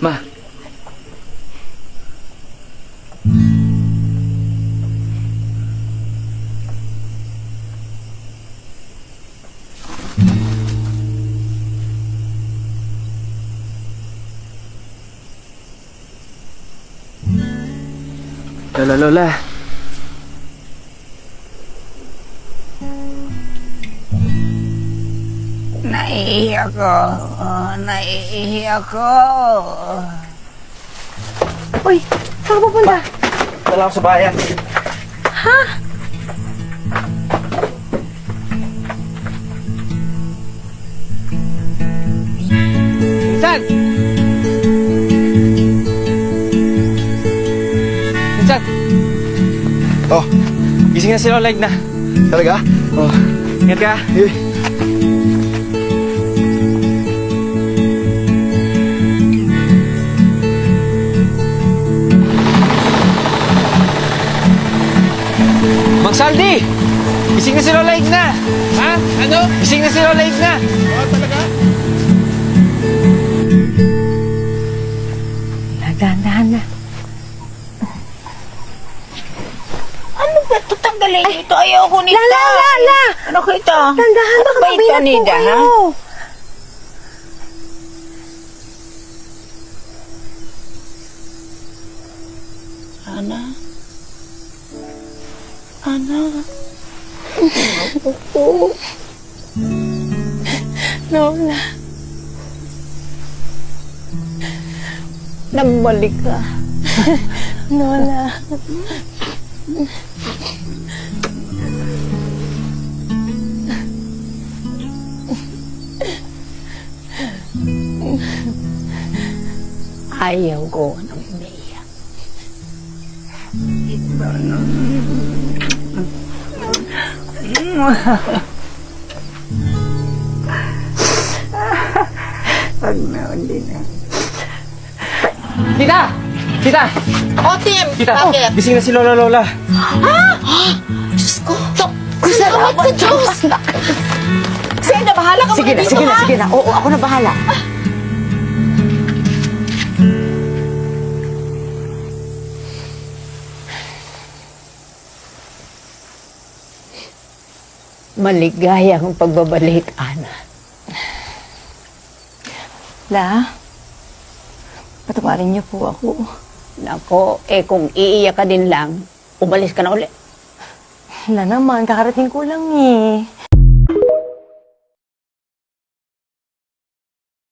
Ma. Lola. Naiiyak ako. Naiiyak ako. Uy, saan ka pupunta? Dala ako sa bayan. Ha? Minsan! Minsan! Oh, gising na si Lola na. Talaga? Oh, ingat ka. Eh. Mang Saldi! Gising na si Lola na! Ha? Ano? Gising na si Lola na! Oh, talaga? Dahan-dahan na. Ano ba ito? Tanggalin niyo ito. Ayaw ko nito. La! Ano ko ito? Dahan-dahan, Ano baka ba ito, mabilat po Nida, ha? kayo. Ana? Ana? Lola. Nabalik ka. Lola. Ayaw ko ng umiiyak. Pag naundi na. Tita! Tita! O, Tim! Tita! Bakit? Gising na si Lola. Diyos ko! Salamat sa Diyos! Senda, bahala ka Sige muna na, dito, ha? sige na. Oo, ako na bahala. Maligaya ang pagbabalik, Ana. La, patawarin niyo po ako. Nako, kung iiyak ka din lang, umalis ka na ulit. La naman, kakarating ko lang eh.